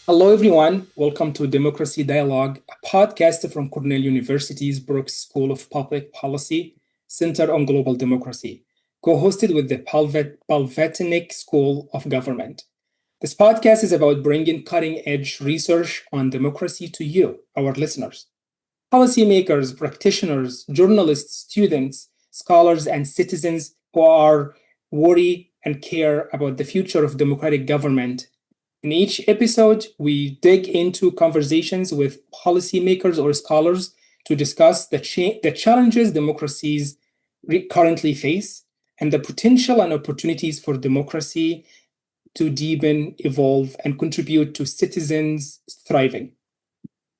Hello, everyone. Welcome to Democracy Dialogue, a podcast from Cornell University's Brooks School of Public Policy, Center on Global Democracy, co-hosted with the Palvetinic School of Government. This podcast is about bringing cutting-edge research on democracy to you, our listeners. Policymakers, practitioners, journalists, students, scholars, and citizens who are worried and care about the future of democratic government. In each episode, we dig into conversations with policymakers or scholars to discuss the challenges democracies currently face and the potential and opportunities for democracy to deepen, evolve, and contribute to citizens' thriving.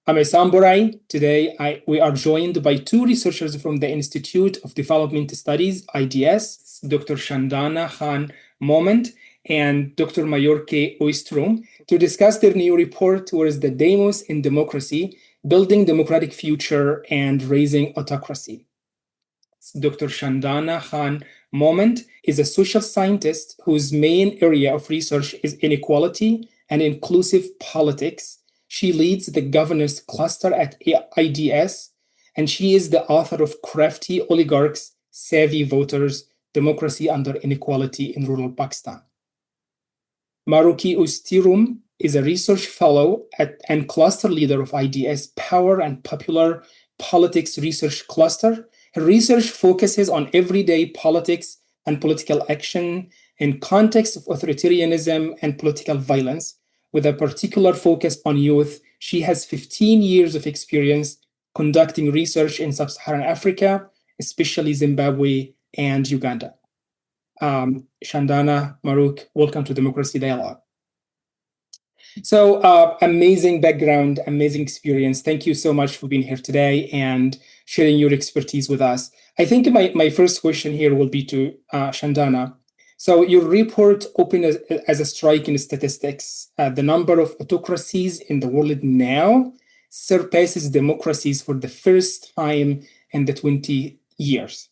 I'm Esam Boraey. Today, we are joined by two researchers from the Institute of Development Studies, IDS, Dr. Shandana and Mohmand, and Dr. Marjoke Oosterom, to discuss their new report towards the Dēmos in democracy, building democratic future and raising autocracy. Dr. Shandana and Mohmand is a social scientist whose main area of research is inequality and inclusive politics. She leads the governance cluster at IDS, and she is the author of Crafty Oligarchs, Savvy Voters, Democracy Under Inequality in Rural Pakistan. Marjoke Oosterom is a research fellow and cluster leader of IDS Power and Popular Politics Research Cluster. Her research focuses on everyday politics and political action in context of authoritarianism and political violence, with a particular focus on youth. She has 15 years of experience conducting research in sub-Saharan Africa, especially Zimbabwe and Uganda. Shandana, Marjoke, welcome to Democracy Dialogue. So amazing background, amazing experience. Thank you so much for being here today and sharing your expertise with us. I think my first question here will be to Shandana. So your report opened as a striking statistics. The number of autocracies in the world now surpasses democracies for the first time in the 20 years.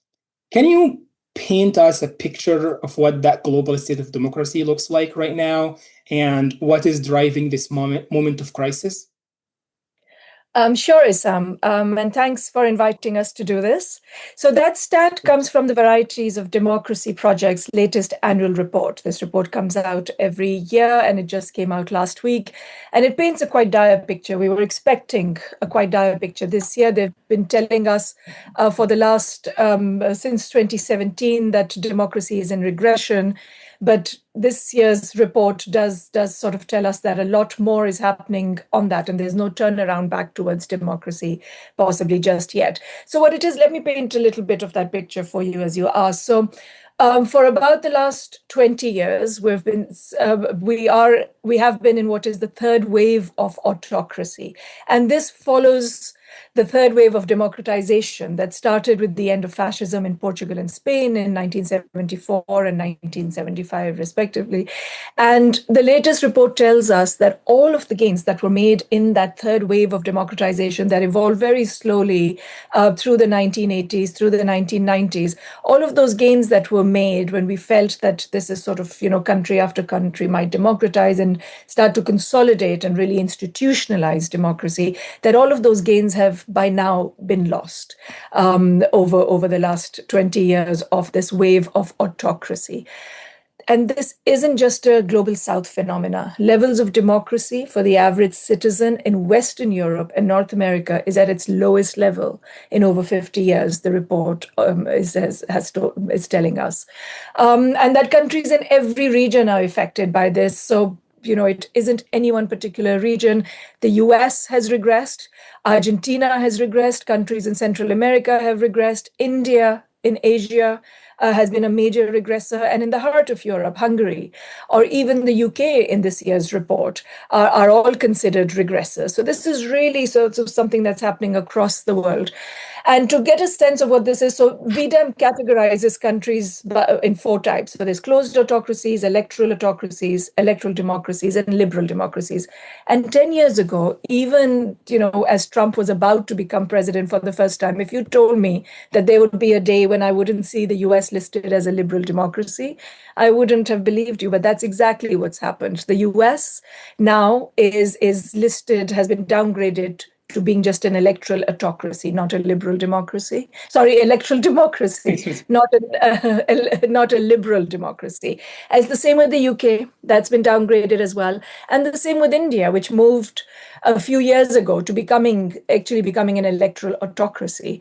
Can you paint us a picture of what that global state of democracy looks like right now and what is driving this moment of crisis? Sure, Esam, and thanks for inviting us to do this. So that stat comes from the Varieties of Democracy Project's latest annual report. This report comes out every year, and it just came out last week, and it paints a quite dire picture. We were expecting a quite dire picture this year. They've been telling us for the last, since 2017, that democracy is in regression. But this year's report does sort of tell us that a lot more is happening on that, and there's no turnaround back towards democracy, possibly just yet. So what it is, let me paint a little bit of that picture for you as you asked. So for about the last 20 years, we have been in what is the third wave of autocracy, and this follows the third wave of democratization that started with the end of fascism in Portugal and Spain in 1974 and 1975, respectively. And the latest report tells us that all of the gains that were made in that third wave of democratization that evolved very slowly through the 1980s, through the 1990s, all of those gains that were made when we felt that this is sort of, country after country might democratize and start to consolidate and really institutionalize democracy, that all of those gains have by now been lost over the last 20 years of this wave of autocracy. And this isn't just a global South phenomena. Levels of democracy for the average citizen in Western Europe and North America is at its lowest level in over 50 years, the report is telling us. And that countries in every region are affected by this. So it isn't any one particular region. The US has regressed. Argentina has regressed. Countries in Central America have regressed. India in Asia has been a major regressor. And in the heart of Europe, Hungary, or even the UK in this year's report, are all considered regressors. So this is really sort of something that's happening across the world. And to get a sense of what this is, so VDEM categorizes countries in four types. So there's closed autocracies, electoral democracies, and liberal democracies. And 10 years ago, even, as Trump was about to become president for the first time, if you told me that there would be a day when I wouldn't see the US US listed as a liberal democracy, I wouldn't have believed you, but that's exactly what's happened. The US now is listed, has been downgraded to being just an electoral autocracy, not a liberal democracy. Sorry, electoral democracy, not a liberal democracy. As the same with the UK, that's been downgraded as well, and the same with India, which moved a few years ago to actually becoming an electoral autocracy.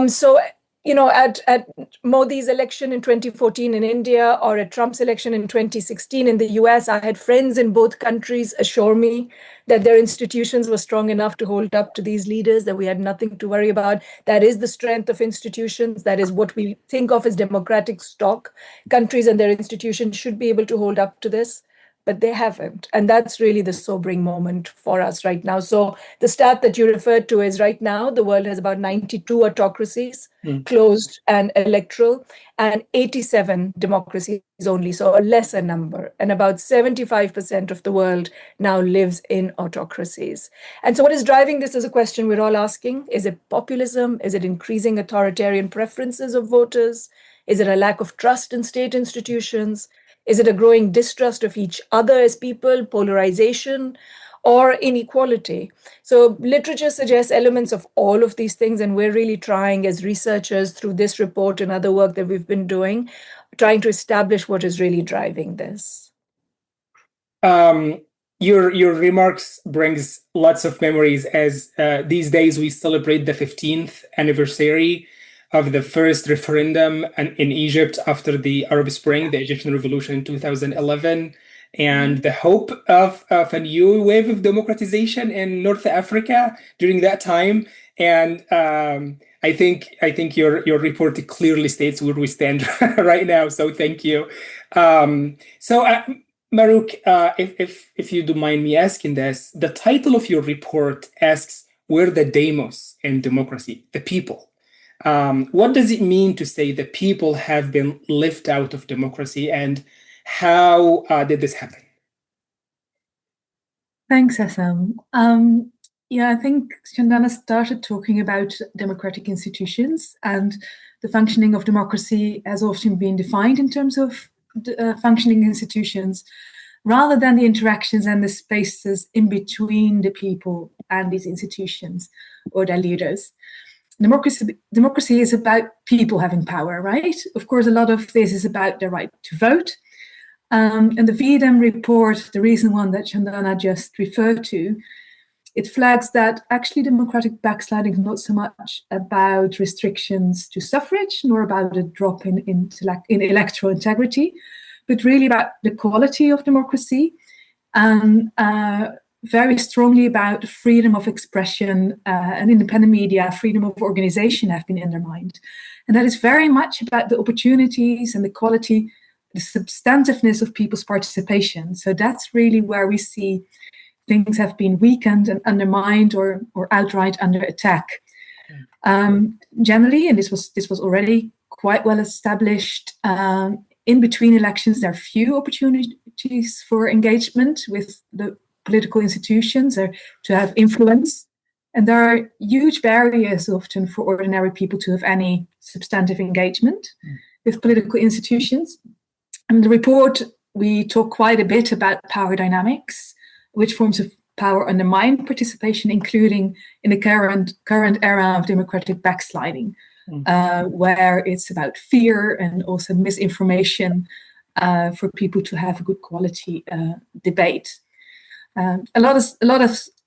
So at Modi's election in 2014 in India or at Trump's election in 2016 in the US, I had friends in both countries assure me that their institutions were strong enough to hold up to these leaders, that we had nothing to worry about. That is the strength of institutions. That is what we think of as democratic stock. Countries and their institutions should be able to hold up to this, but they haven't. And that's really the sobering moment for us right now. So the stat that you referred to is right now, the world has about 92 autocracies, closed and electoral, and 87 democracies only, so a lesser number. And about 75% of the world now lives in autocracies. And so what is driving this is a question we're all asking. Is it populism? Is it increasing authoritarian preferences of voters? Is it a lack of trust in state institutions? Is it a growing distrust of each other as people, polarization, or inequality? So literature suggests elements of all of these things, and we're really trying as researchers through this report and other work that we've been doing, trying to establish what is really driving this. Your remarks brings lots of memories as these days we celebrate the 15th anniversary of the first referendum in Egypt after the Arab Spring, the Egyptian Revolution in 2011, and the hope of a new wave of democratization in North Africa during that time. And I think your report clearly states where we stand right now. So thank you. Marjoke, if you don't mind me asking this, the title of your report asks, "We're the Dēmos in democracy, the people." What does it mean to say the people have been left out of democracy, and how did this happen? Thanks, Esam. I think Shandana started talking about democratic institutions, and the functioning of democracy has often been defined in terms of functioning institutions, rather than the interactions and the spaces in between the people and these institutions or their leaders. Democracy is about people having power, right? Of course, a lot of this is about the right to vote. And the VDEM report, the recent one that Shandana just referred to, it flags that actually democratic backsliding is not so much about restrictions to suffrage, nor about a drop in electoral integrity, but really about the quality of democracy, and very strongly about freedom of expression and independent media, freedom of organization have been undermined. And that is very much about the opportunities and the quality, the substantiveness of people's participation. So that's really where we see things have been weakened and undermined or outright under attack. Generally, and this was already quite well established, in between elections, there are few opportunities for engagement with the political institutions or to have influence. And there are huge barriers often for ordinary people to have any substantive engagement with political institutions. In the report, we talk quite a bit about power dynamics, which forms of power undermine participation, including in the current era of democratic backsliding, where it's about fear and also misinformation for people to have a good quality debate. A lot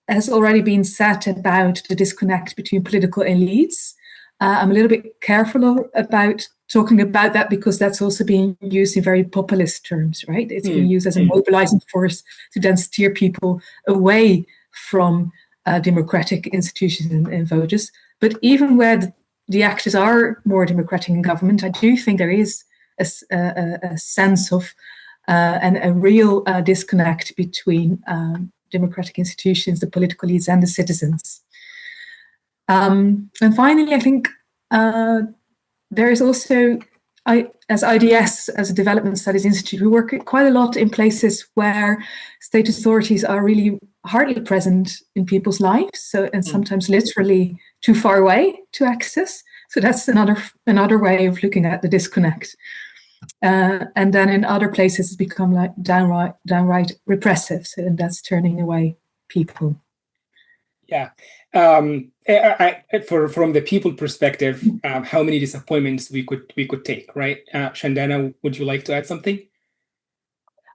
has already been said about the disconnect between political elites. I'm a little bit careful about talking about that because that's also being used in very populist terms, right? It's being used as a mobilizing force to then steer people away from democratic institutions and voters. But even where the actors are more democratic in government, I do think there is a sense of and a real disconnect between democratic institutions, the political elites, and the citizens. And finally, I think there is also as IDS, as a development studies institute, we work quite a lot in places where state authorities are really hardly present in people's lives, and sometimes literally too far away to access. So that's another way of looking at the disconnect. And then in other places, it's become like downright repressive, so that's turning away people. Yeah. From the people perspective, how many disappointments we could take, right? Shandana, would you like to add something?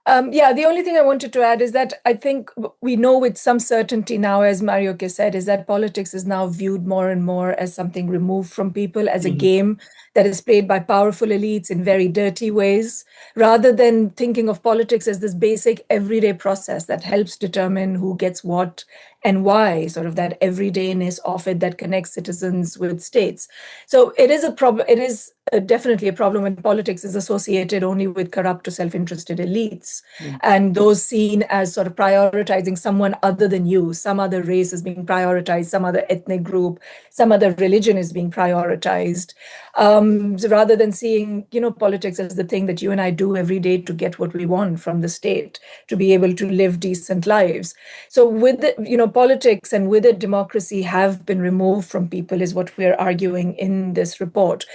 Yeah, the only thing I wanted to add is that I think we know with some certainty now, as Marjoke said, is that politics is now viewed more and more as something removed from people, as a game that is played by powerful elites in very dirty ways, rather than thinking of politics as this basic everyday process that helps determine who gets what and why, sort of that everydayness of it that connects citizens with states. So it is a problem. It is definitely a problem when politics is associated only with corrupt or self-interested elites, and those seen as sort of prioritizing someone other than you, some other race is being prioritized, some other ethnic group, some other religion is being prioritized, rather than seeing, politics as the thing that you and I do every day to get what we want from the state, to be able to live decent lives. So with the, politics and with it, democracy have been removed from people is what we're arguing in this report.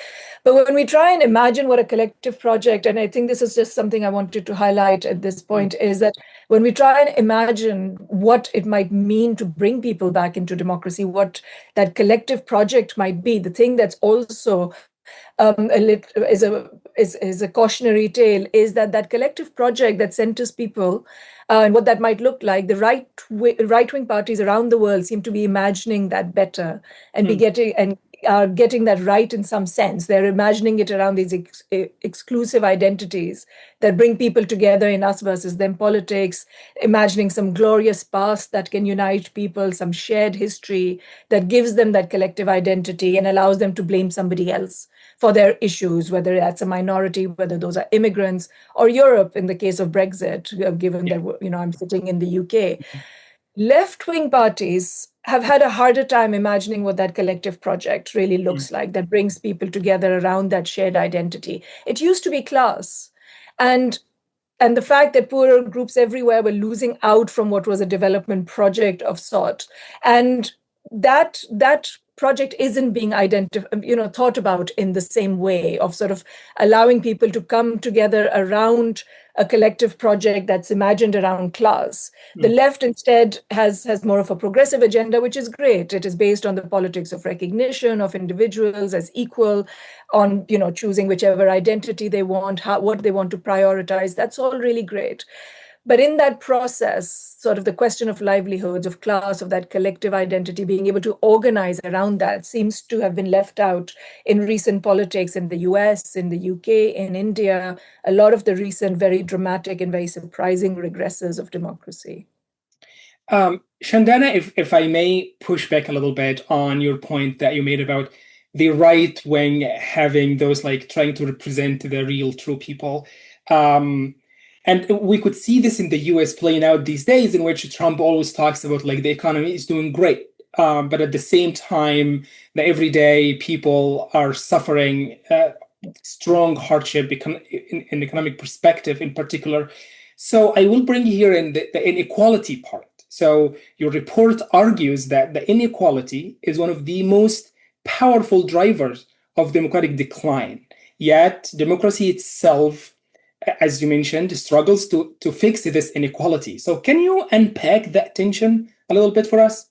But when we try and imagine what a collective project, and I think this is just something I wanted to highlight at this point, is that when we try and imagine what it might mean to bring people back into democracy, what that collective project might be, the thing that's also is a cautionary tale is that collective project that centers people and what that might look like, the right-wing parties around the world seem to be imagining that better and be getting that right in some sense. They're imagining it around these exclusive identities that bring people together in us versus them politics, imagining some glorious past that can unite people, some shared history that gives them that collective identity and allows them to blame somebody else for their issues, whether that's a minority, whether those are immigrants, or Europe in the case of Brexit, given that, I'm sitting in the UK. Left-wing parties have had a harder time imagining what that collective project really looks like, that brings people together around that shared identity. It used to be class. And the fact that poorer groups everywhere were losing out from what was a development project of sort. And that project isn't being thought about in the same way of sort of allowing people to come together around a collective project that's imagined around class. The left instead has more of a progressive agenda, which is great. It is based on the politics of recognition of individuals as equal, on choosing whichever identity they want, what they want to prioritize. That's all really great. But in that process, sort of the question of livelihoods, of class, of that collective identity, being able to organize around that seems to have been left out in recent politics in the US, in the UK, in India, a lot of the recent very dramatic and very surprising regresses of democracy. Shandana, if I may push back a little bit on your point that you made about the right wing having those trying to represent the real true people. And we could see this in the US playing out these days, in which Trump always talks about the economy is doing great. But at the same time, the everyday people are suffering strong hardship in economic perspective in particular. So I will bring here in the inequality part. So your report argues that the inequality is one of the most powerful drivers of democratic decline. Yet democracy itself, as you mentioned, struggles to fix this inequality. So can you unpack that tension a little bit for us?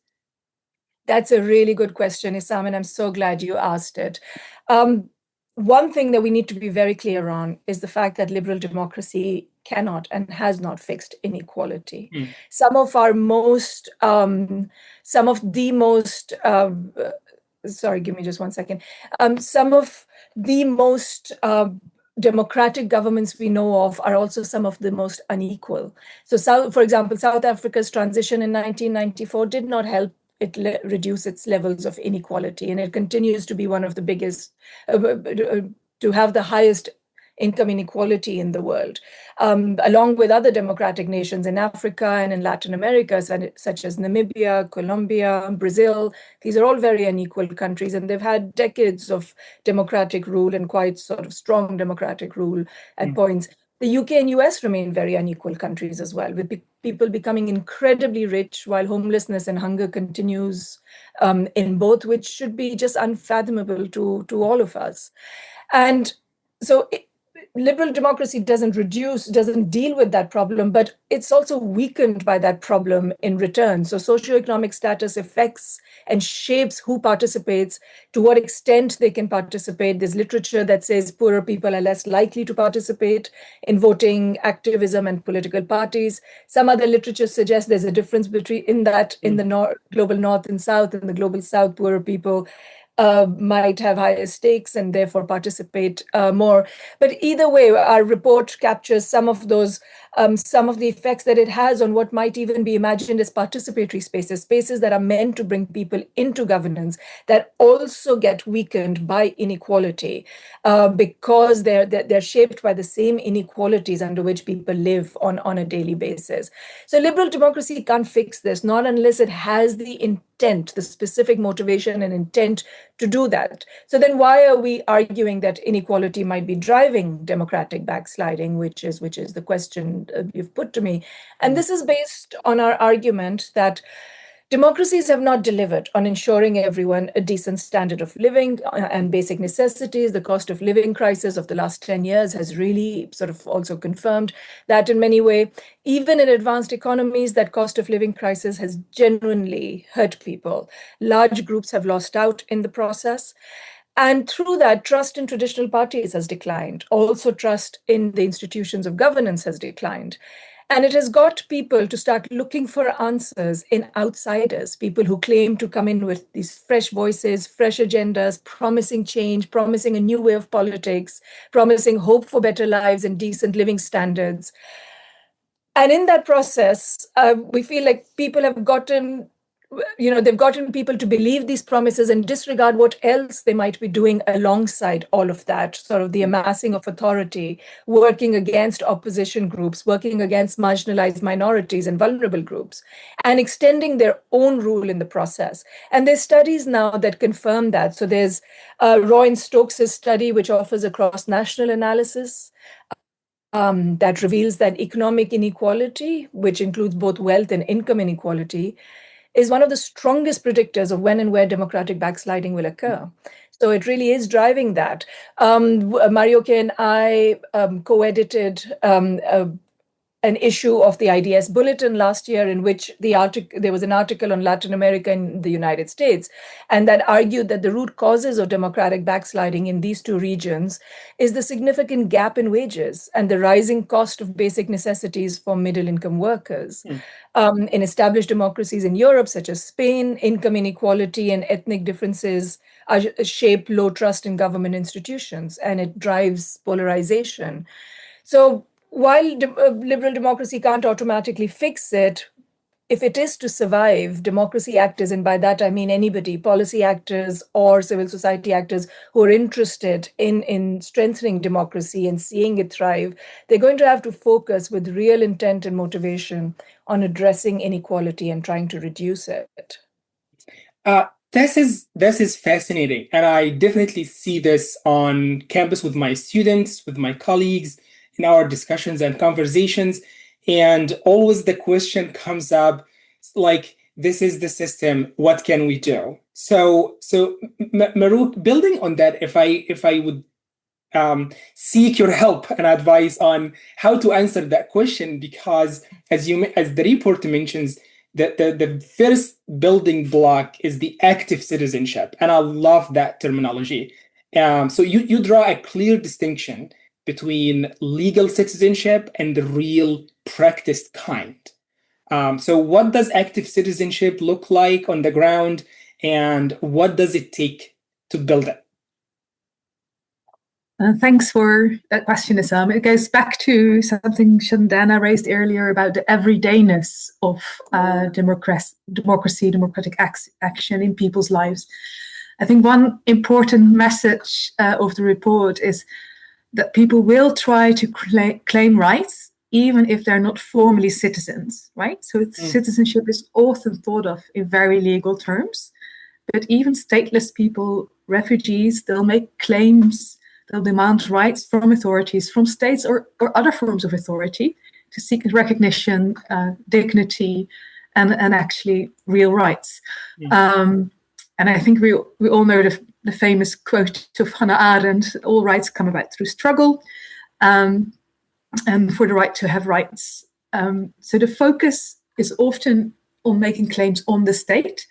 That's a really good question, Esam, and I'm so glad you asked it. One thing that we need to be very clear on is the fact that liberal democracy cannot and has not fixed inequality. Some of the most, sorry, give me just one second. Some of the most democratic governments we know of are also some of the most unequal. So, for example, South Africa's transition in 1994 did not help it reduce its levels of inequality, and it continues to be one of the biggest, to have the highest income inequality in the world, along with other democratic nations in Africa and in Latin America, such as Namibia, Colombia, Brazil. These are all very unequal countries, and they've had decades of democratic rule and quite sort of strong democratic rule at points. The UK and US remain very unequal countries as well, with people becoming incredibly rich while homelessness and hunger continues in both, which should be just unfathomable to all of us. And so liberal democracy doesn't deal with that problem, but it's also weakened by that problem in return. So socioeconomic status affects and shapes who participates, to what extent they can participate. There's literature that says poorer people are less likely to participate in voting, activism, and political parties. Some other literature suggests there's a difference in the global north and south. In the global south, poorer people might have higher stakes and therefore participate more. But either way, our report captures some of the effects that it has on what might even be imagined as participatory spaces that are meant to bring people into governance, that also get weakened by inequality because they're shaped by the same inequalities under which people live on a daily basis. So liberal democracy can't fix this, not unless it has the intent, the specific motivation and intent to do that. So then why are we arguing that inequality might be driving democratic backsliding, which is the question you've put to me? And this is based on our argument that democracies have not delivered on ensuring everyone a decent standard of living and basic necessities. The cost of living crisis of the last 10 years has really sort of also confirmed that in many ways. Even in advanced economies, that cost of living crisis has genuinely hurt people. Large groups have lost out in the process. And through that, trust in traditional parties has declined. Also, trust in the institutions of governance has declined. And it has got people to start looking for answers in outsiders, people who claim to come in with these fresh voices, fresh agendas, promising change, promising a new way of politics, promising hope for better lives and decent living standards. And in that process, we feel like people have gotten, they've gotten people to believe these promises and disregard what else they might be doing alongside all of that, sort of the amassing of authority, working against opposition groups, working against marginalized minorities and vulnerable groups, and extending their own rule in the process. And there's studies now that confirm that. So there's Roy and Stokes' study, which offers a cross-national analysis that reveals that economic inequality, which includes both wealth and income inequality, is one of the strongest predictors of when and where democratic backsliding will occur. So it really is driving that. Marjoke and I co-edited an issue of the IDS Bulletin last year in which there was an article on Latin America and the United States, and that argued that the root causes of democratic backsliding in these two regions is the significant gap in wages and the rising cost of basic necessities for middle-income workers. In established democracies in Europe, such as Spain, income inequality and ethnic differences shape low trust in government institutions, and it drives polarization. So while liberal democracy can't automatically fix it, if it is to survive, democracy actors, and by that I mean anybody, policy actors or civil society actors who are interested in strengthening democracy and seeing it thrive, they're going to have to focus with real intent and motivation on addressing inequality and trying to reduce it. This is fascinating, and I definitely see this on campus with my students, with my colleagues, in our discussions and conversations. And always the question comes up, like, this is the system, what can we do? So Marjoke, building on that, if I would seek your help and advice on how to answer that question, because as the report mentions, the first building block is the active citizenship, and I love that terminology. So you draw a clear distinction between legal citizenship and the real practiced kind. So what does active citizenship look like on the ground, and what does it take to build it? Thanks for that question, Esam. It goes back to something Shandana raised earlier about the everydayness of democracy, democratic action in people's lives. I think one important message of the report is that people will try to claim rights, even if they're not formally citizens, right? So citizenship is often thought of in very legal terms, but even stateless people, refugees, they'll make claims, they'll demand rights from authorities, from states or other forms of authority to seek recognition, dignity, and actually real rights. And I think we all know the famous quote of Hannah Arendt, all rights come about through struggle, and for the right to have rights. So the focus is often on making claims on the state,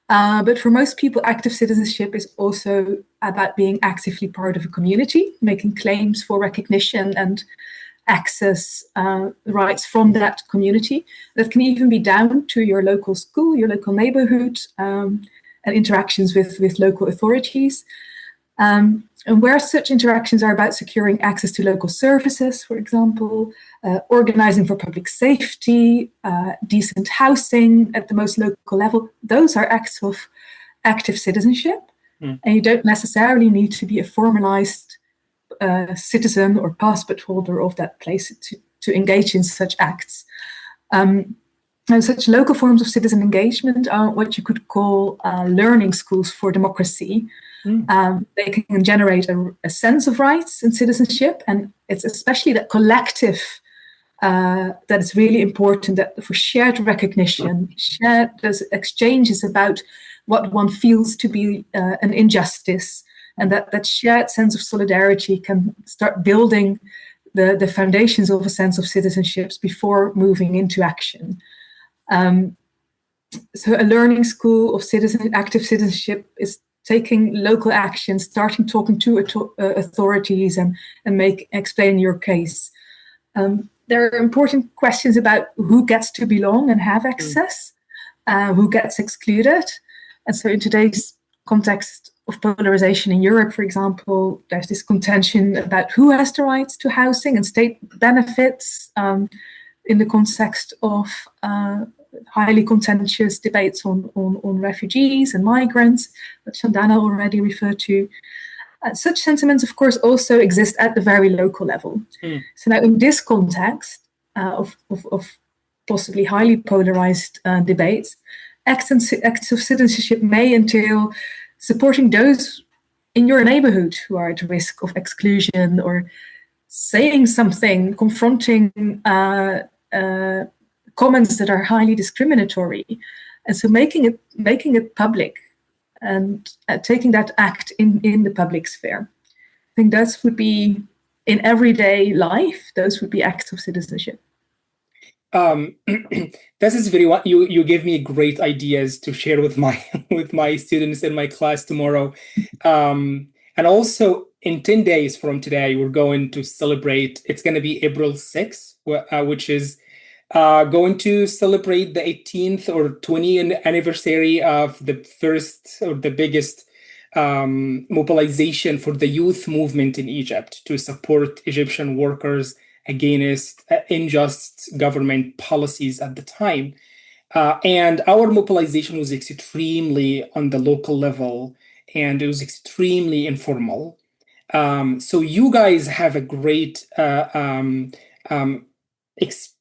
but for most people, active citizenship is also about being actively part of a community, making claims for recognition and access rights from that community. That can even be down to your local school, your local neighborhood, and interactions with local authorities. And where such interactions are about securing access to local services, for example, organizing for public safety, decent housing at the most local level, those are acts of active citizenship. And you don't necessarily need to be a formalized citizen or passport holder of that place to engage in such acts. And such local forms of citizen engagement are what you could call learning schools for democracy. They can generate a sense of rights and citizenship, and it's especially that collective that is really important, that for shared recognition, shared those exchanges about what one feels to be an injustice, and that shared sense of solidarity can start building the foundations of a sense of citizenships before moving into action. So a learning school of active citizenship is taking local action, starting talking to authorities and explain your case. There are important questions about who gets to belong and have access, who gets excluded. And so in today's context of polarization in Europe, for example, there's this contention about who has the rights to housing and state benefits in the context of highly contentious debates on refugees and migrants that Shandana already referred to. Such sentiments, of course, also exist at the very local level. So now in this context of possibly highly polarized debates, acts of citizenship may entail supporting those in your neighborhood who are at risk of exclusion, or saying something, confronting comments that are highly discriminatory, and so making it public and taking that act in the public sphere. I think that would be, in everyday life, those would be acts of citizenship. This is very you gave me great ideas to share with my students in my class tomorrow, and also in 10 days from today we're going to celebrate. It's going to be April 6th, which is going to celebrate the 18th or 20th anniversary of the first or the biggest mobilization for the youth movement in Egypt to support Egyptian workers against unjust government policies at the time. And our mobilization was extremely on the local level, and it was extremely informal. So you guys have a great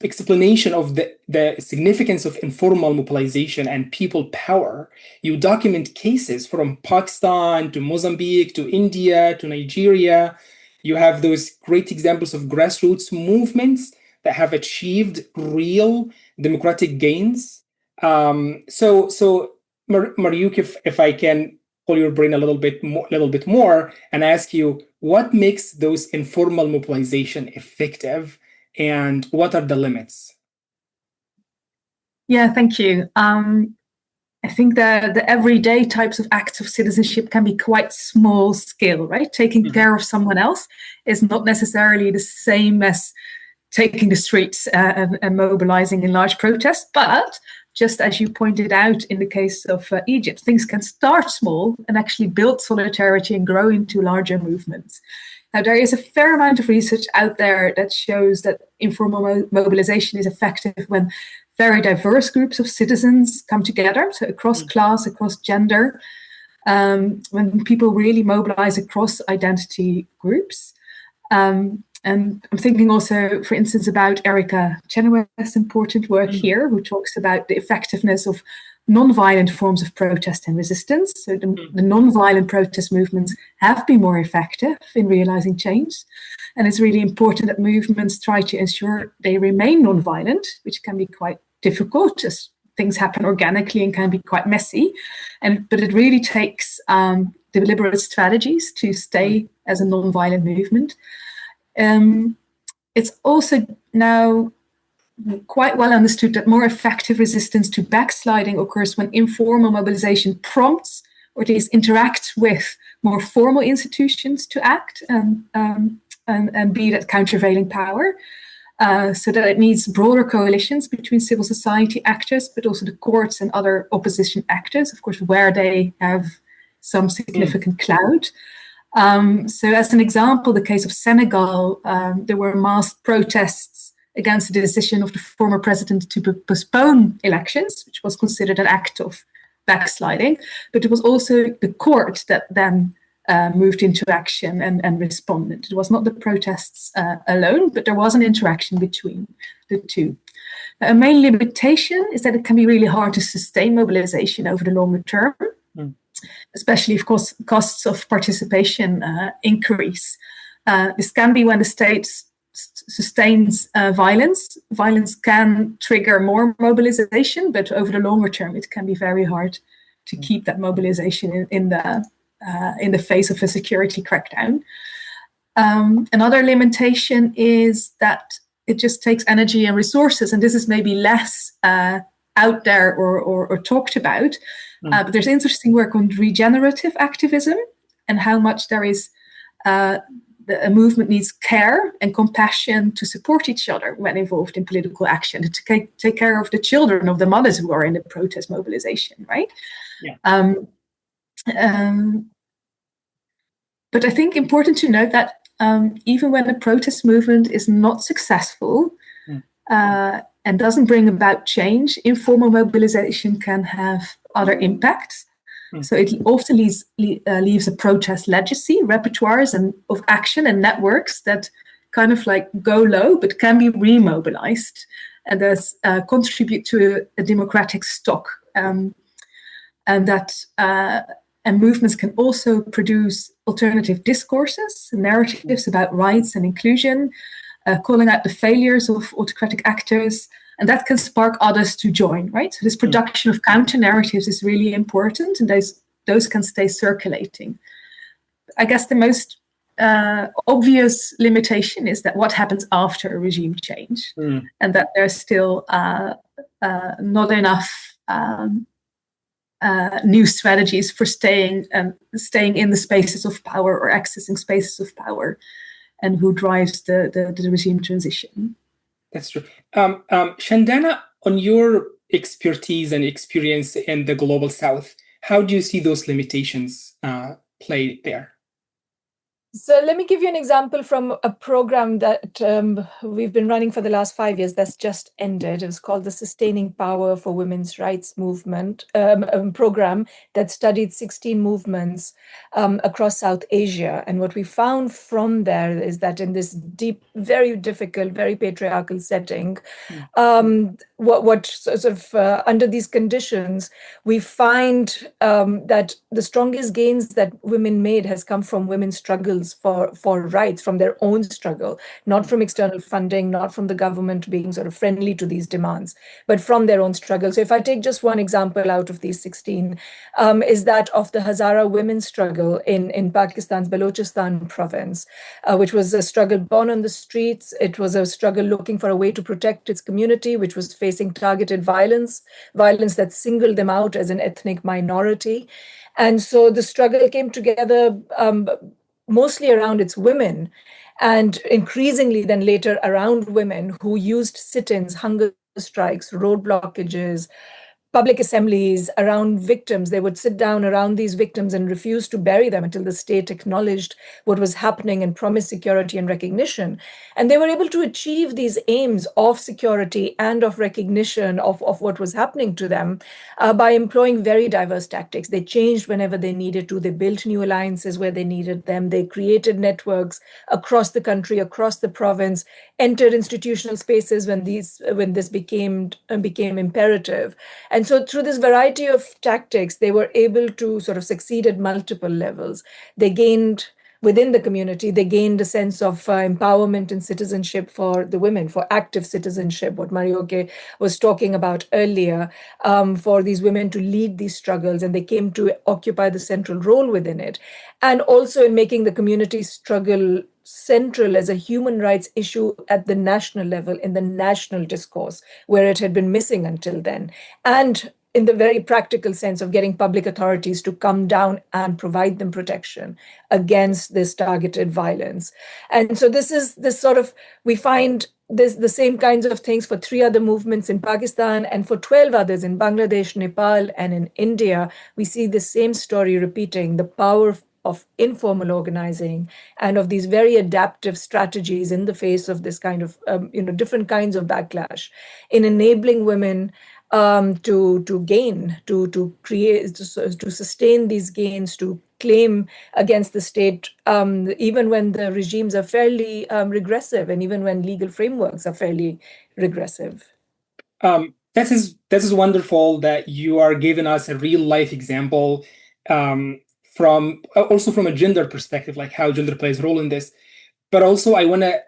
explanation of the significance of informal mobilization and people power. You document cases from Pakistan to Mozambique to India to Nigeria. You have those great examples of grassroots movements that have achieved real democratic gains. So Marjoke, if I can pull your brain a little bit more and ask you, what makes those informal mobilization effective, and what are the limits? Yeah, thank you. I think the everyday types of acts of citizenship can be quite small scale, right? Taking care of someone else is not necessarily the same as taking the streets and mobilizing in large protests. But just as you pointed out in the case of Egypt, things can start small and actually build solidarity and grow into larger movements. Now, there is a fair amount of research out there that shows that informal mobilization is effective when very diverse groups of citizens come together, so across class, across gender, when people really mobilize across identity groups. And I'm thinking also, for instance, about Erica Chenoweth's important work here, who talks about the effectiveness of non-violent forms of protest and resistance. So the non-violent protest movements have been more effective in realizing change. And it's really important that movements try to ensure they remain non-violent, which can be quite difficult as things happen organically and can be quite messy. But it really takes deliberate strategies to stay as a non-violent movement. It's also now quite well understood that more effective resistance to backsliding occurs when informal mobilization prompts or at least interacts with more formal institutions to act and be that countervailing power. So that it needs broader coalitions between civil society actors, but also the courts and other opposition actors, of course, where they have some significant clout. So as an example, the case of Senegal, there were mass protests against the decision of the former president to postpone elections, which was considered an act of backsliding. But it was also the court that then moved into action and responded. It was not the protests alone, but there was an interaction between the two. A main limitation is that it can be really hard to sustain mobilization over the longer term, especially if costs of participation increase. This can be when the state sustains violence. Violence can trigger more mobilization, but over the longer term, it can be very hard to keep that mobilization in the face of a security crackdown. Another limitation is that it just takes energy and resources, and this is maybe less out there or talked about. But there's interesting work on regenerative activism and how much there is a movement needs care and compassion to support each other when involved in political action, to take care of the children of the mothers who are in the protest mobilization, right? Yeah. But I think important to note that even when a protest movement is not successful and doesn't bring about change, informal mobilization can have other impacts. So it often leaves a protest legacy, repertoires of action and networks that kind of like go low, but can be remobilized and thus contribute to a democratic stock. And movements can also produce alternative discourses, narratives about rights and inclusion, calling out the failures of autocratic actors, and that can spark others to join, right? So this production of counter-narratives is really important, and those can stay circulating. I guess the most obvious limitation is that what happens after a regime change, and that there's still not enough new strategies for staying in the spaces of power or accessing spaces of power, and who drives the regime transition. That's true. Shandana, on your expertise and experience in the Global South, how do you see those limitations play there? So let me give you an example from a program that we've been running for the last 5 years that's just ended. It was called the Sustaining Power for Women's Rights Movement program that studied 16 movements across South Asia. And what we found from there is that in this deep, very difficult, very patriarchal setting, what sort of under these conditions, we find that the strongest gains that women made has come from women's struggles for rights, from their own struggle, not from external funding, not from the government being sort of friendly to these demands, but from their own struggle. So if I take just one example out of these 16, is that of the Hazara women's struggle in Pakistan's Balochistan province, which was a struggle born on the streets. It was a struggle looking for a way to protect its community, which was facing targeted violence that singled them out as an ethnic minority. And so the struggle came together mostly around its women, and increasingly then later around women who used sit-ins, hunger strikes, road blockages, public assemblies around victims. They would sit down around these victims and refuse to bury them until the state acknowledged what was happening and promised security and recognition. And they were able to achieve these aims of security and of recognition of what was happening to them by employing very diverse tactics. They changed whenever they needed to. They built new alliances where they needed them. They created networks across the country, across the province, entered institutional spaces when this became imperative. And so through this variety of tactics, they were able to sort of succeed at multiple levels. They gained, within the community, they gained a sense of empowerment and citizenship for the women, for active citizenship, what Marjoke was talking about earlier, for these women to lead these struggles, and they came to occupy the central role within it. And also in making the community struggle central as a human rights issue at the national level, in the national discourse, where it had been missing until then. And in the very practical sense of getting public authorities to come down and provide them protection against this targeted violence. And so we find the same kinds of things for 3 other movements in Pakistan and for 12 others in Bangladesh, Nepal, and in India. We see the same story repeating, the power of informal organizing and of these very adaptive strategies in the face of this kind of different kinds of backlash, in enabling women to gain, to create, to sustain these gains, to claim against the state, even when the regimes are fairly regressive, and even when legal frameworks are fairly regressive. That is wonderful that you are giving us a real life example, from a gender perspective, like how gender plays a role in this. But also I want to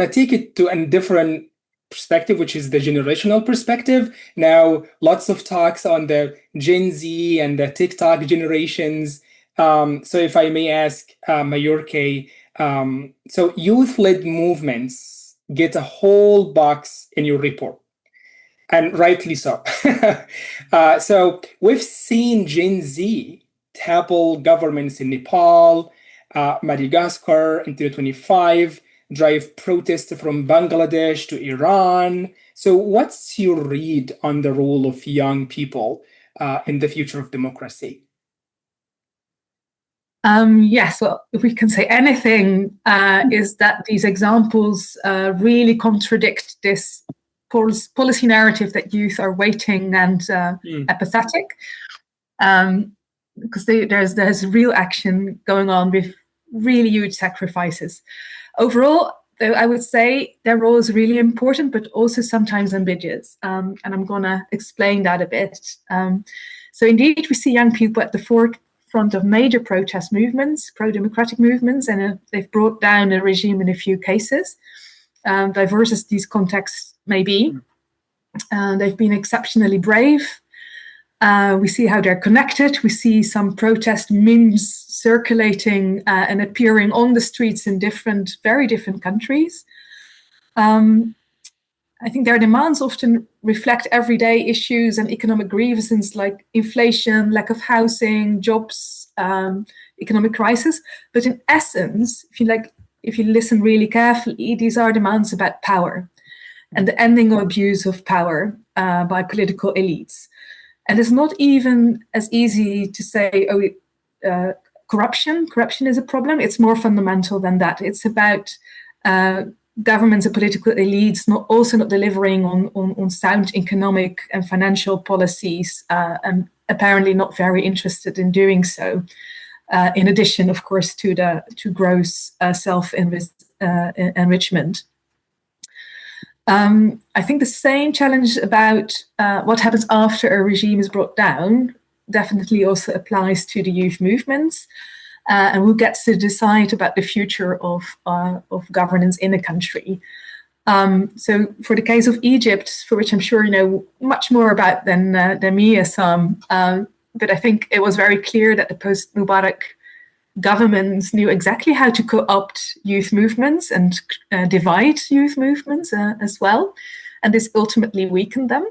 take it to a different perspective, which is the generational perspective. Now, lots of talks on the Gen Z and the TikTok generations. So if I may ask, Marjoke, so youth-led movements get a whole box in your report, and rightly so. So we've seen Gen Z topple governments in Nepal, Madagascar in 2025, drive protests from Bangladesh to Iran. So what's your read on the role of young people in the future of democracy? Yes, well, if we can say anything, is that these examples really contradict this policy narrative that youth are waiting and apathetic. Because there's real action going on with really huge sacrifices. Overall, I would say their role is really important, but also sometimes ambiguous. And I'm going to explain that a bit. So indeed, we see young people at the forefront of major protest movements, pro-democratic movements, and they've brought down a regime in a few cases. Diverse as these contexts may be. They've been exceptionally brave. We see how they're connected. We see some protest memes circulating and appearing on the streets in very different countries. I think their demands often reflect everyday issues and economic grievances like inflation, lack of housing, jobs, economic crisis. But in essence, if you listen really carefully, these are demands about power and the ending of abuse of power by political elites. And it's not even as easy to say, corruption is a problem. It's more fundamental than that. It's about governments and political elites also not delivering on sound economic and financial policies, and apparently not very interested in doing so. In addition, of course, to gross self-enrichment. I think the same challenge about what happens after a regime is brought down definitely also applies to the youth movements, and who gets to decide about the future of governance in a country. So for the case of Egypt, for which I'm sure you know much more about than me, Esam, but I think it was very clear that the post-Mubarak governments knew exactly how to co-opt youth movements and divide youth movements as well. And this ultimately weakened them.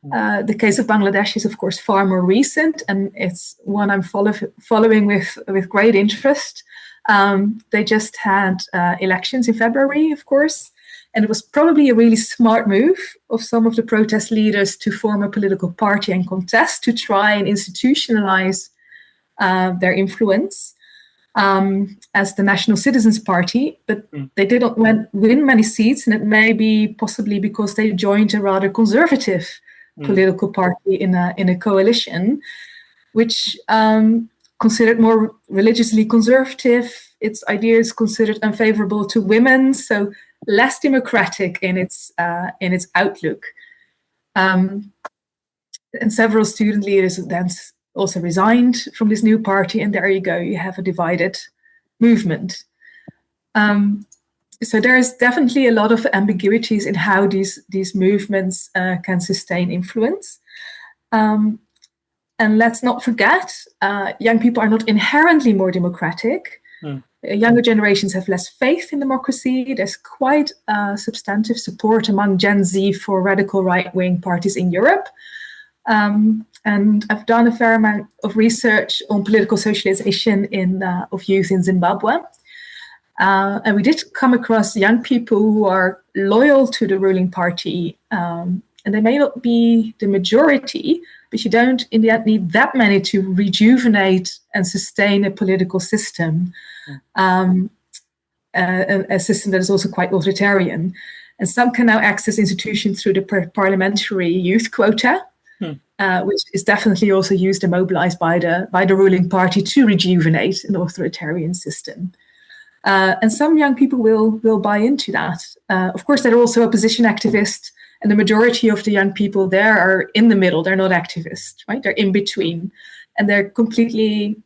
The case of Bangladesh is, of course, far more recent, and it's one I'm following with great interest. They just had elections in February, of course, And it was probably a really smart move of some of the protest leaders to form a political party and contest to try and institutionalize their influence as the National Citizens Party. But they didn't win many seats, and it may be possibly because they joined a rather conservative political party in a coalition, which considered more religiously conservative. Its ideas considered unfavorable to women, so less democratic in its outlook. And several student leaders then also resigned from this new party, and there you go, you have a divided movement. So there is definitely a lot of ambiguities in how these movements can sustain influence. And let's not forget, young people are not inherently more democratic. Younger generations have less faith in democracy. There's quite substantive support among Gen Z for radical right-wing parties in Europe. And I've done a fair amount of research on political socialization of youth in Zimbabwe. And we did come across young people who are loyal to the ruling party. And they may not be the majority, but you don't in the end need that many to rejuvenate and sustain a political system. A system that is also quite authoritarian. And some can now access institutions through the parliamentary youth quota, which is definitely also used and mobilized by the ruling party to rejuvenate an authoritarian system. And some young people will buy into that. Of course, there are also opposition activists, and the majority of the young people there are in the middle. They're not activists, right? They're in between, and they're completely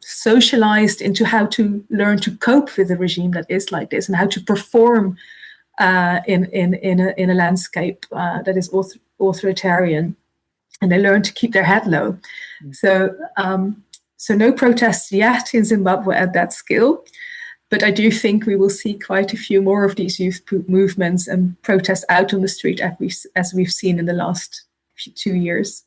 socialized into how to learn to cope with a regime that is like this, and how to perform in a landscape that is authoritarian, and they learn to keep their head low. So no protests yet in Zimbabwe at that scale, but I do think we will see quite a few more of these youth movements and protests out on the street as we've seen in the last 2 years.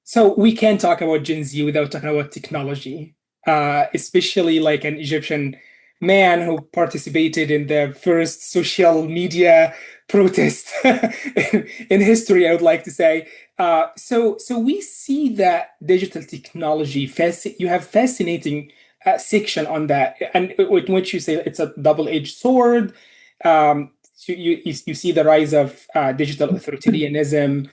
So we can't talk about Gen Z without talking about technology, especially like an Egyptian man who participated in the first social media protest in history, I would like to say. So we see that digital technology, you have fascinating section on that, and in which you say it's a double-edged sword. So you see the rise of digital authoritarianism,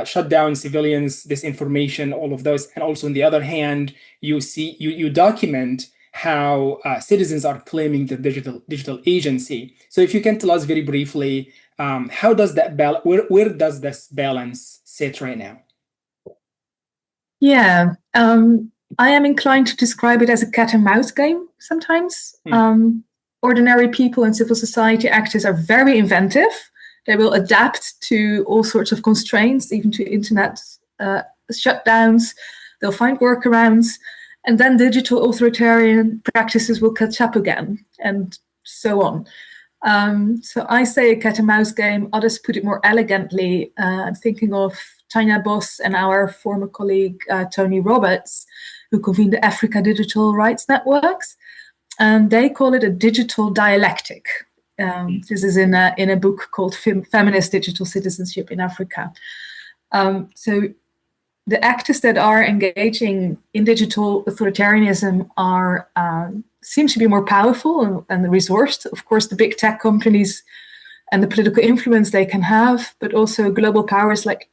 shut down civilians, disinformation, all of those. And also on the other hand, you document how citizens are claiming the digital agency. So if you can tell us very briefly, how does that where does this balance sit right now? Yeah, I am inclined to describe it as a cat and mouse game sometimes. Ordinary people and civil society actors are very inventive. They will adapt to all sorts of constraints, even to internet shutdowns. They'll find workarounds, and then digital authoritarian practices will catch up again, and so on. So I say a cat and mouse game. Others put it more elegantly. I'm thinking of Tanya Boss and our former colleague Tony Roberts, who convened the Africa Digital Rights Networks. And they call it a digital dialectic. This is in a book called Feminist Digital Citizenship in Africa. So the actors that are engaging in digital authoritarianism seem to be more powerful and resourced. Of course, the big tech companies and the political influence they can have, but also global powers like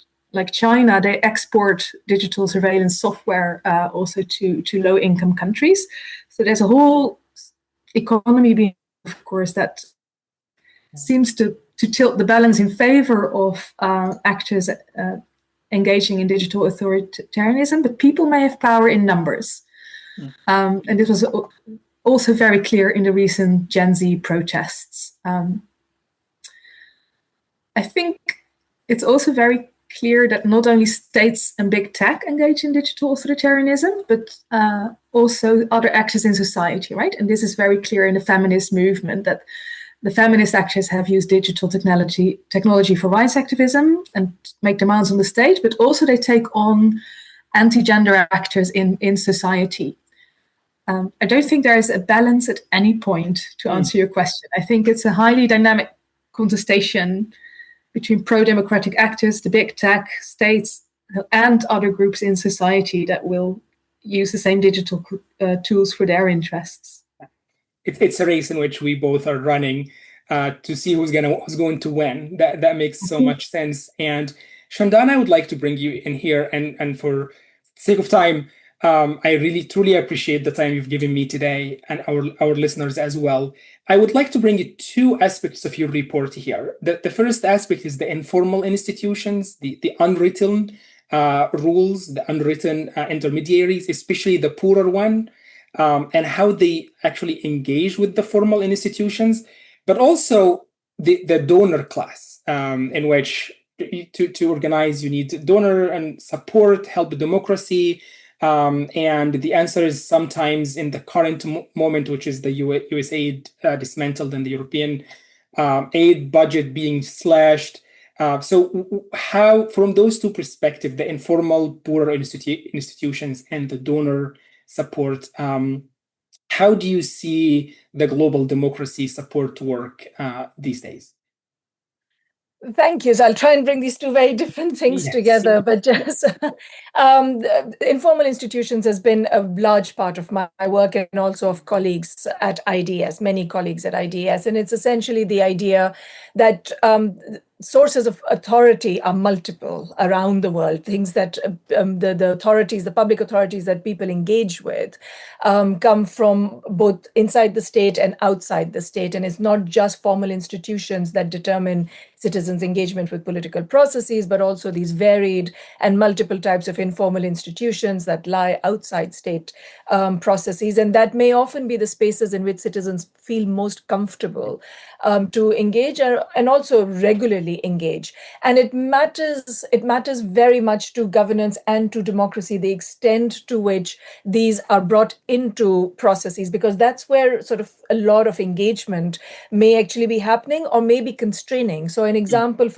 China, they export digital surveillance software also to low-income countries. So there's a whole economy being, of course, that seems to tilt the balance in favor of actors engaging in digital authoritarianism, but people may have power in numbers. And this was also very clear in the recent Gen Z protests. I think it's also very clear that not only states and big tech engage in digital authoritarianism, but also other actors in society, right? And this is very clear in the feminist movement, that the feminist actors have used digital technology for rights activism and make demands on the state, but also they take on anti-gender actors in society. I don't think there is a balance at any point, to answer your question. I think it's a highly dynamic contestation between pro-democratic actors, the big tech, states, and other groups in society that will use the same digital tools for their interests. It's a race in which we both are running to see who's going to win. That makes so much sense. And Shandana, I would like to bring you in here, and for sake of time, I really truly appreciate the time you've given me today, and our listeners as well. I would like to bring you two aspects of your report here. The first aspect is the informal institutions, the unwritten rules, the unwritten intermediaries, especially the poorer one, and how they actually engage with the formal institutions, but also the donor class, in which to organize you need donor and support, help democracy. And the answer is sometimes in the current moment, which is the US aid dismantled and the European aid budget being slashed. So how, from those two perspectives, the informal poorer institutions and the donor support, how do you see the global democracy support work these days? Thank you. So I'll try and bring these two very different things together, but just informal institutions has been a large part of my work and also of colleagues at IDS, many colleagues at IDS. And it's essentially the idea that sources of authority are multiple around the world, things that the authorities, the public authorities that people engage with come from both inside the state and outside the state. And it's not just formal institutions that determine citizens' engagement with political processes, but also these varied and multiple types of informal institutions that lie outside state processes. And that may often be the spaces in which citizens feel most comfortable to engage and also regularly engage. And it matters very much to governance and to democracy, the extent to which these are brought into processes, because that's where sort of a lot of engagement may actually be happening or may be constraining. So an example,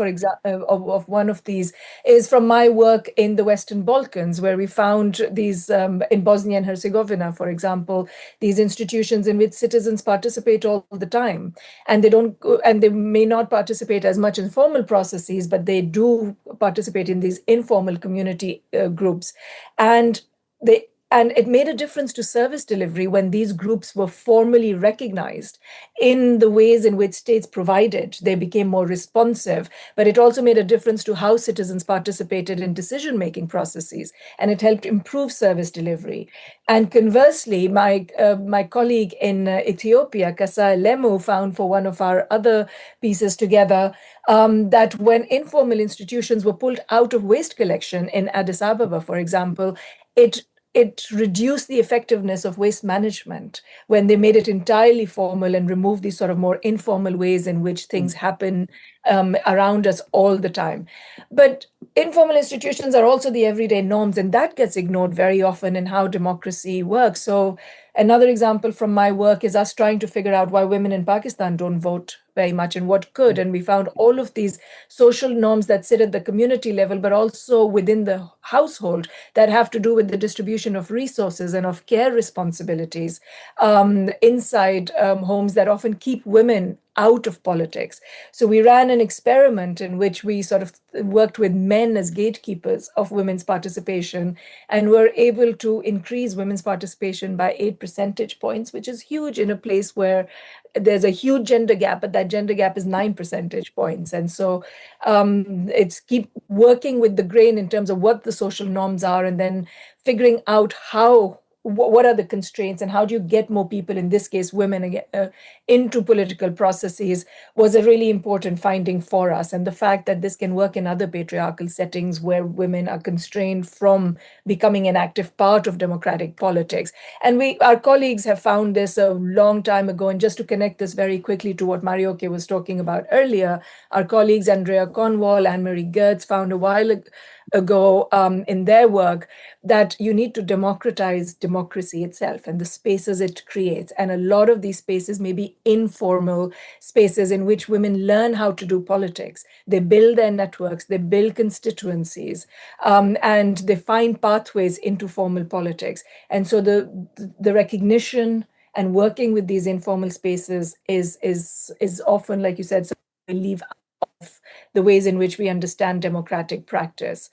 of one of these is from my work in the Western Balkans, where we found these, in Bosnia and Herzegovina, for example, these institutions in which citizens participate all the time. And they may not participate as much in formal processes, but they do participate in these informal community groups. And it made a difference to service delivery when these groups were formally recognized in the ways in which states provided. They became more responsive, but it also made a difference to how citizens participated in decision-making processes, and it helped improve service delivery. And conversely, my colleague in Ethiopia, Kasa Lemu, found for one of our other pieces together that when informal institutions were pulled out of waste collection in Addis Ababa, for example, it reduced the effectiveness of waste management when they made it entirely formal and removed these sort of more informal ways in which things happen around us all the time. But informal institutions are also the everyday norms, and that gets ignored very often in how democracy works. So another example from my work is us trying to figure out why women in Pakistan don't vote very much and what could. And we found all of these social norms that sit at the community level, but also within the household that have to do with the distribution of resources and of care responsibilities inside homes that often keep women out of politics. So we ran an experiment in which we sort of worked with men as gatekeepers of women's participation and were able to increase women's participation by 8 percentage points, which is huge in a place where there's a huge gender gap, but that gender gap is 9 percentage points. And so it's keep working with the grain in terms of what the social norms are and then figuring out what are the constraints and how do you get more people, in this case, women, into political processes was a really important finding for us. And the fact that this can work in other patriarchal settings where women are constrained from becoming an active part of democratic politics. And our colleagues have found this a long time ago. And just to connect this very quickly to what Marjoke was talking about earlier, our colleagues Andrea Cornwall and Anne-Marie Gertz found a while ago in their work, that you need to democratize democracy itself and the spaces it creates. And a lot of these spaces may be informal spaces in which women learn how to do politics. They build their networks, they build constituencies, and they find pathways into formal politics. And so the recognition and working with these informal spaces is often, like you said, we leave off the ways in which we understand democratic practice.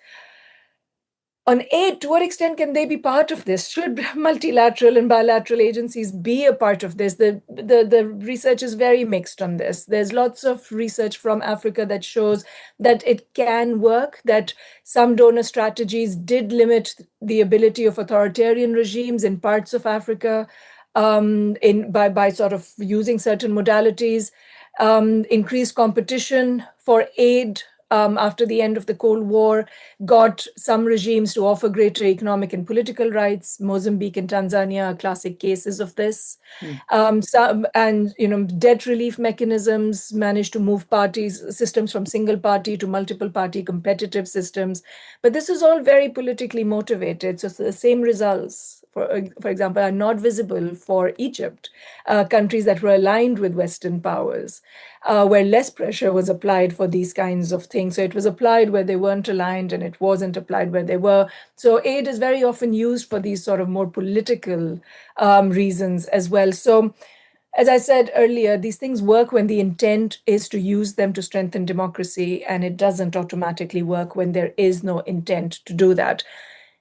On aid, to what extent can they be part of this? Should multilateral and bilateral agencies be a part of this? The research is very mixed on this. There's lots of research from Africa that shows that it can work, that some donor strategies did limit the ability of authoritarian regimes in parts of Africa by sort of using certain modalities, increased competition for aid after the end of the Cold War, got some regimes to offer greater economic and political rights. Mozambique and Tanzania are classic cases of this. Debt relief mechanisms managed to move systems from single party to multiple party competitive systems. But this is all very politically motivated. So the same results, for example, are not visible for Egypt, countries that were aligned with Western powers, where less pressure was applied for these kinds of things. So it was applied where they weren't aligned, and it wasn't applied where they were. So aid is very often used for these sort of more political reasons as well. So as I said earlier, these things work when the intent is to use them to strengthen democracy, and it doesn't automatically work when there is no intent to do that.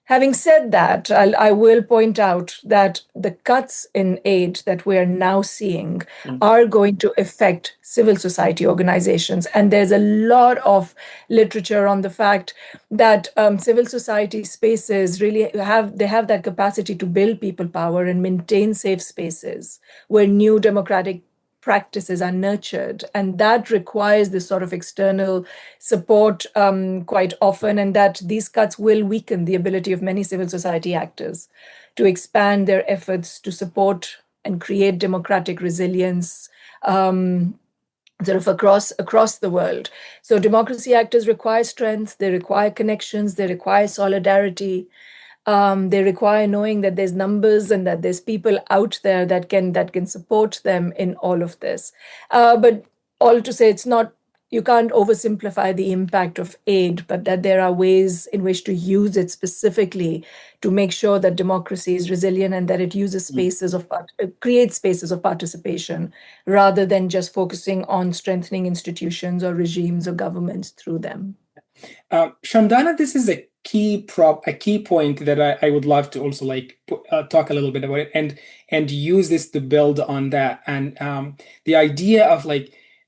Having said that, I will point out that the cuts in aid that we are now seeing are going to affect civil society organizations. And there's a lot of literature on the fact that civil society spaces really have that capacity to build people power and maintain safe spaces where new democratic practices are nurtured, and that requires this sort of external support quite often, and that these cuts will weaken the ability of many civil society actors to expand their efforts to support and create democratic resilience sort of across the world. So democracy actors require strength, they require connections, they require solidarity. They require knowing that there's numbers and that there's people out there that can support them in all of this. But all to say, you can't oversimplify the impact of aid, but that there are ways in which to use it specifically to make sure that democracy is resilient and that it uses creates spaces of participation rather than just focusing on strengthening institutions or regimes or governments through them. Shandana, this is a key point that I would love to also talk a little bit about it and use this to build on that. And the idea of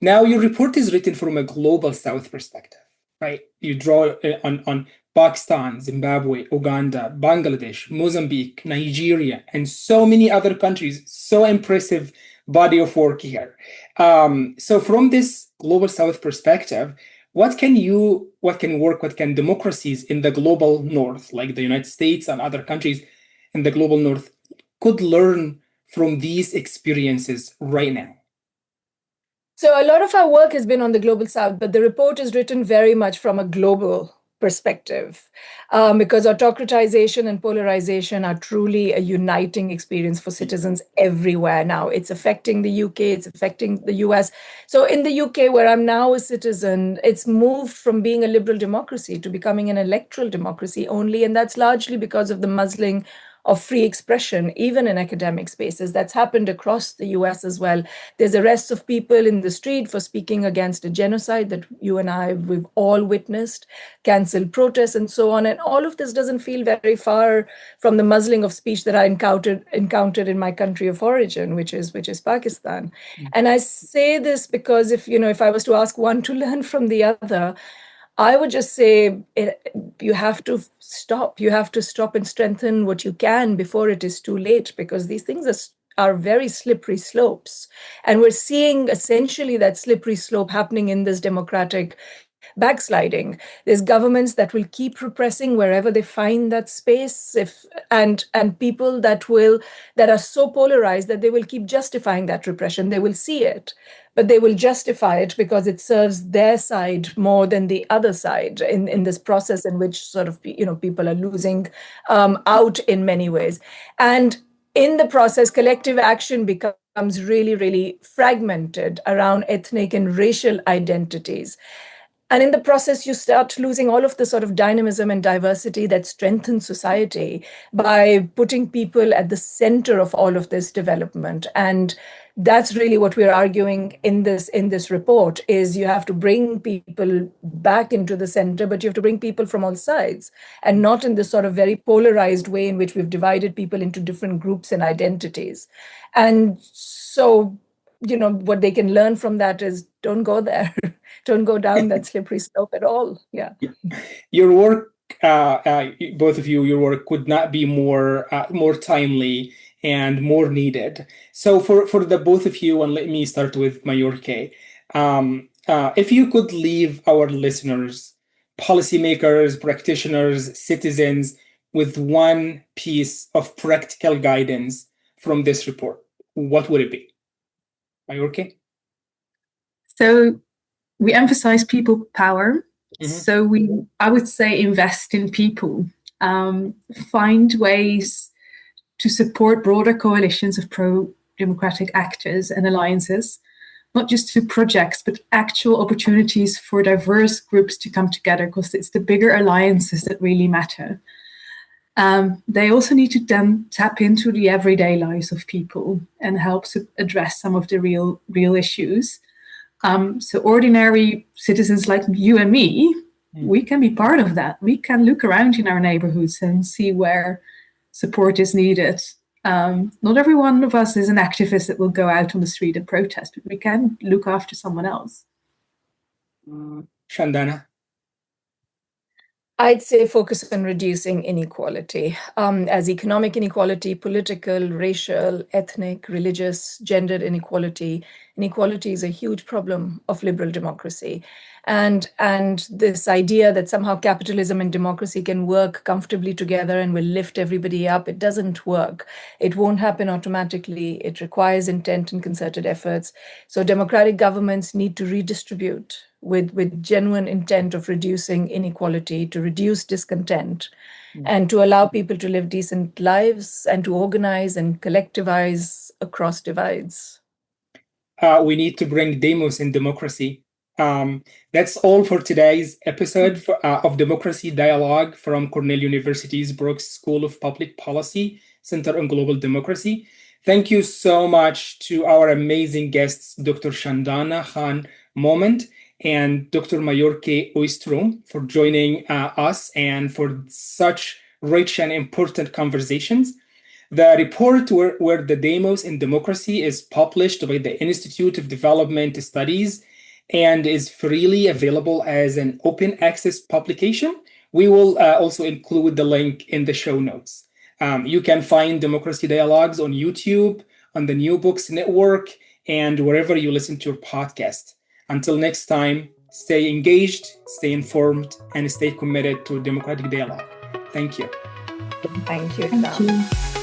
now your report is written from a global South perspective, right? You draw on Pakistan, Zimbabwe, Uganda, Bangladesh, Mozambique, Nigeria, and so many other countries. So impressive body of work here. So from this global South perspective, what can democracies in the global North, like the United States and other countries in the global North, could learn from these experiences right now? So a lot of our work has been on the global South, but the report is written very much from a global perspective, because autocratization and polarization are truly a uniting experience for citizens everywhere now. It's affecting the UK, it's affecting the US. So in the UK, where I'm now a citizen, it's moved from being a liberal democracy to becoming an electoral democracy only, and that's largely because of the muzzling of free expression, even in academic spaces. That's happened across the US as well. There's arrests of people in the street for speaking against a genocide that you and we've all witnessed, cancelled protests and so on. And all of this doesn't feel very far from the muzzling of speech that I encountered in my country of origin, which is Pakistan. And I say this because if I was to ask one to learn from the other, I would just say you have to stop. You have to stop and strengthen what you can before it is too late, because these things are very slippery slopes. And we're seeing essentially that slippery slope happening in this democratic backsliding. There's governments that will keep repressing wherever they find that space, and people that are so polarized that they will keep justifying that repression. They will see it, but they will justify it because it serves their side more than the other side in this process in which sort of people are losing out in many ways. And in the process, collective action becomes really, really fragmented around ethnic and racial identities. And in the process, you start losing all of the sort of dynamism and diversity that strengthens society by putting people at the center of all of this development. And that's really what we're arguing in this report, is you have to bring people back into the center, but you have to bring people from all sides, and not in this sort of very polarized way in which we've divided people into different groups and identities. And so, what they can learn from that is don't go there. Don't go down that slippery slope at all. Yeah. Your work, both of you, your work could not be more timely and more needed. So for the both of you, and let me start with Marjoke, if you could leave our listeners, policymakers, practitioners, citizens, with one piece of practical guidance from this report, what would it be? Marjoke? So we emphasize people power. So I would say, invest in people. Find ways to support broader coalitions of pro-democratic actors and alliances, not just through projects, but actual opportunities for diverse groups to come together, because it's the bigger alliances that really matter. They also need to then tap into the everyday lives of people and help to address some of the real issues. So ordinary citizens like you and me, we can be part of that. We can look around in our neighborhoods and see where support is needed. Not every one of us is an activist that will go out on the street and protest, but we can look after someone else. Shandana? I'd say focus on reducing inequality, as economic inequality, political, racial, ethnic, religious, gendered inequality. Inequality is a huge problem of liberal democracy. And this idea that somehow capitalism and democracy can work comfortably together and will lift everybody up, it doesn't work. It won't happen automatically. It requires intent and concerted efforts. So democratic governments need to redistribute with genuine intent of reducing inequality, to reduce discontent, and to allow people to live decent lives and to organize and collectivize across divides. We need to bring Dēmos in democracy. That's all for today's episode of Democracy Dialogue from Cornell University's Brooks School of Public Policy, Center on Global Democracy. Thank you so much to our amazing guests, Dr. Shandana Khan Mohmand and Dr. Marjoke Oosterom, for joining us and for such rich and important conversations. The report where the Dēmos in Democracy is published by the Institute of Development Studies and is freely available as an open access publication. We will also include the link in the show notes. You can find Democracy Dialogues on YouTube, on the New Books Network, and wherever you listen to your podcast. Until next time, stay engaged, stay informed, and stay committed to democratic dialogue. Thank you. Thank you. Thank you.